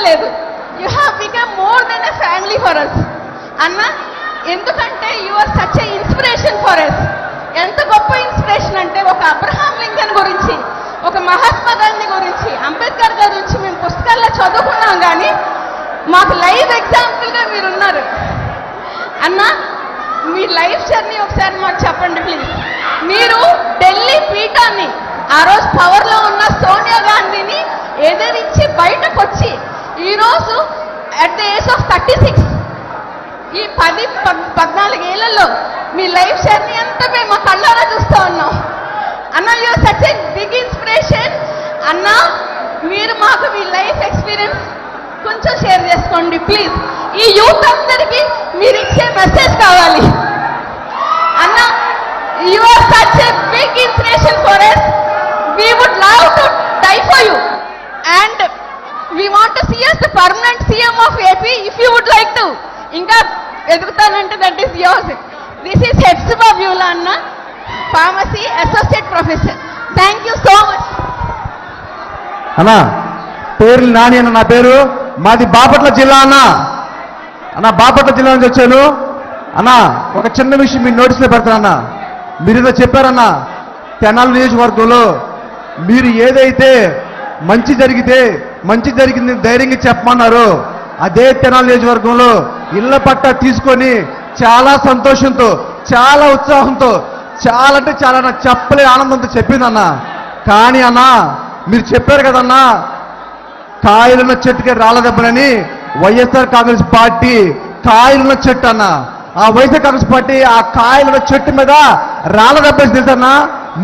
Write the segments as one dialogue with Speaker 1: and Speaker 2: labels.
Speaker 1: లేదు. You have become more than a family for us అన్న. ఎందుకంటే you are such a inspiration for us. ఎంత గొప్ప inspiration అంటే ఒక అబ్రహాం లింకన్ గురించి, ఒక మహాత్మా గాంధీ గురించి, అంబేద్కర్ గారి గురించి మేము పుస్తకాల్లో చదువుకున్నాం, కానీ మాకు లైవ్ ఎగ్జాంపుల్గా మీరు ఉన్నారు అన్న. మీ లైఫ్ జర్నీ ఒకసారి మాకు చెప్పండి ప్లీజ్. మీరు ఢిల్లీ పీఠాన్ని, ఆ రోజు పవర్లో ఉన్న సోనియా గాంధీని ఎదిరించి బయటకు వచ్చి ఈరోజు అట్ ద ఏజ్ ఆఫ్ 36 ఈ 14 ఏళ్లలో మీ లైఫ్ జర్నీ అంతా మేము మా కళ్ళారా చూస్తూ ఉన్నాం అన్న. You are such a big inspiration అన్న. మీరు మాకు మీ లైఫ్ ఎక్స్పీరియన్స్ కొంచెం షేర్ చేసుకోండి ప్లీజ్. ఈ యూత్ అందరికీ మీరు ఇచ్చే మెసేజ్ కావాలి అన్న. You are such a big inspiration for us. We would love to die for you and we want to see us the permanent CM of AP if you would like to. ఇంకా ఎదుగుతానంటే that is yours. This is Hepzibah Beulah అన్న, pharmacy associate professor. Thank you so much
Speaker 2: అన్నా. పేరు నాని అన్న, నా పేరు. మాది బాపట్ల జిల్లా అన్న. బాపట్ల జిల్లా నుంచి వచ్చాను అన్న. ఒక చిన్న విషయం మీరు నోటీస్లో పెడతానన్నా. మీరు ఏదో చెప్పారన్నా, తెనాలి నియోజకవర్గంలో మీరు ఏదైతే మంచి జరిగింది ధైర్యంగా చెప్పమన్నారో, అదే తెనాలి నియోజకవర్గంలో ఇళ్ల పట్టా తీసుకొని చాలా సంతోషంతో, చాలా ఉత్సాహంతో, చాలా అంటే చాలా చెప్పలే ఆనందంతో చెప్పిందన్నా. కానీ అన్నా, మీరు చెప్పారు కదన్నా, కాయలున్న చెట్టుకే రాళ్ళ దెబ్బలని. వైఎస్ఆర్ కాంగ్రెస్ పార్టీ కాయలున్న చెట్టు అన్న. ఆ వైఎస్ఆర్ కాంగ్రెస్ పార్టీ ఆ కాయలున్న చెట్టు మీద రాళ్ళ దెబ్బేసి తెలుసన్నా,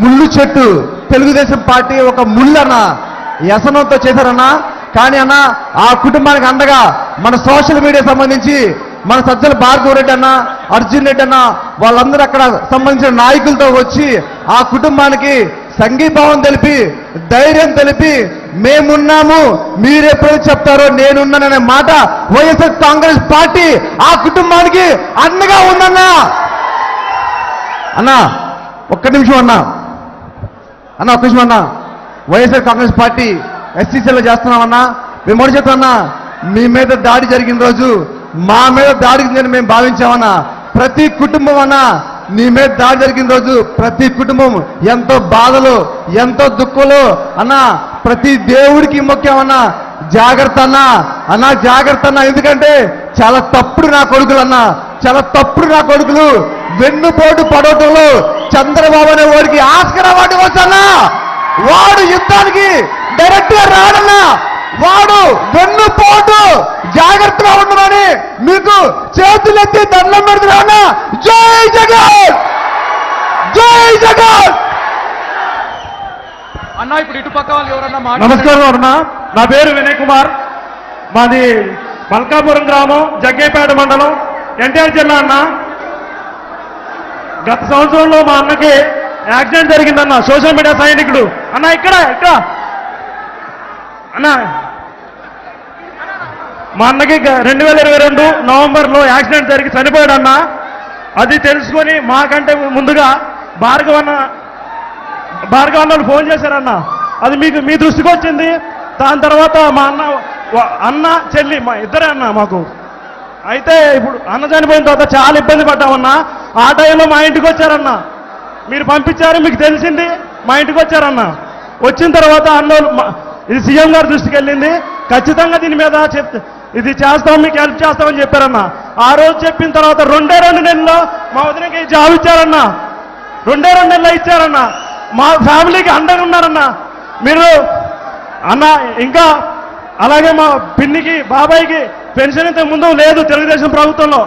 Speaker 2: ముళ్ళు చెట్టు. తెలుగుదేశం పార్టీ ఒక ముళ్ళు అన్న, వ్యసనంతో చేశారన్నా. కానీ అన్న, ఆ కుటుంబానికి అండగా మన సోషల్ మీడియా సంబంధించి మన సజ్జల భార్గవ రెడ్డి అన్న, అర్జున్ రెడ్డి అన్న, వాళ్ళందరూ అక్కడ సంబంధించిన నాయకులతో వచ్చి ఆ కుటుంబానికి సంఘీభావం తెలిపి, ధైర్యం తెలిపి, మేమున్నాము, మీరెప్పుడైతే చెప్తారో నేనున్నాననే మాట వైఎస్ఆర్ కాంగ్రెస్ పార్టీ ఆ కుటుంబానికి అండగా ఉందన్నా. అన్నా ఒక్క నిమిషం అన్నా, ఒక్క నిమిషం అన్నా. వైఎస్ఆర్ కాంగ్రెస్ పార్టీ ఎస్సీసీలో చేస్తున్నామన్నా. మేము ఒకటి చెప్తామన్నా, మీ మీద దాడి జరిగిన రోజు మా మీద దాడి జరిగిందని మేము భావించామన్నా. ప్రతి కుటుంబం అన్నా, నీ మీద దాడి జరిగిన రోజు ప్రతి కుటుంబం ఎంతో బాధలు, ఎంతో దుఃఖంలో అన్నా. ప్రతి దేవుడికి ముఖ్యమన్నా. జాగ్రత్త అన్నా, జాగ్రత్త అన్నా. ఎందుకంటే చాలా తప్పుడు నా కొడుకులు అన్నా, చాలా తప్పుడు నా కొడుకులు. వెన్నుపోటు పడవటంలో చంద్రబాబు అనే వాడికి ఆస్కార్ అవార్డు వచ్చన్నా. వాడు యుద్ధానికి డైరెక్ట్ గా రాడన్నా. వాడు వెన్నుపోటు. జాగ్రత్తగా ఉండమని మీకు చేతులెత్తి దండం పెడుతున్నా. జై జగన్, జై జగన్
Speaker 3: అన్నా. ఇప్పుడు ఇటు పక్క వాళ్ళు ఎవరన్నా?
Speaker 2: నమస్కారం అన్నా. నా పేరు వినయ్ కుమార్. మాది మల్కాపురం గ్రామం, జగ్గేపేట మండలం, ఎన్టీఆర్ జిల్లా అన్న. గత సంవత్సరంలో మా అన్నకి యాక్సిడెంట్ జరిగిందన్న. సోషల్ మీడియా సైనికుడు అన్న. ఇక్కడ అన్న, మా అన్నకి 2022 నవంబర్లో యాక్సిడెంట్ జరిగి చనిపోయాడన్న. అది తెలుసుకొని మాకంటే ముందుగా భార్గవ అన్నలు ఫోన్ చేశారన్న. అది మీ దృష్టికి వచ్చింది. దాని తర్వాత మా అన్న చెల్లి మా ఇద్దరే అన్న మాకు. అయితే ఇప్పుడు అన్న చనిపోయిన తర్వాత చాలా ఇబ్బంది పడ్డామన్నా. ఆ టైంలో మా ఇంటికి వచ్చారన్న. మీరు పంపించారు, మీకు తెలిసింది, మా ఇంటికి వచ్చారన్న. వచ్చిన తర్వాత అన్నోళ్ళు ఇది సీఎం గారి దృష్టికి వెళ్ళింది. ఖచ్చితంగా దీని మీద ఇది చేస్తాం, మీకు హెల్ప్ చేస్తామని చెప్పారన్న. ఆ రోజు చెప్పిన తర్వాత 2 నెలల్లో మా వదినకి జాబ్ ఇచ్చారన్న. 2 నెలల్లో ఇచ్చారన్న. మా ఫ్యామిలీకి అండగా ఉన్నారన్న మీరు అన్న. ఇంకా అలాగే మా పిన్నికి, బాబాయికి పెన్షన్ ఇంతకు ముందు లేదు తెలుగుదేశం ప్రభుత్వంలో.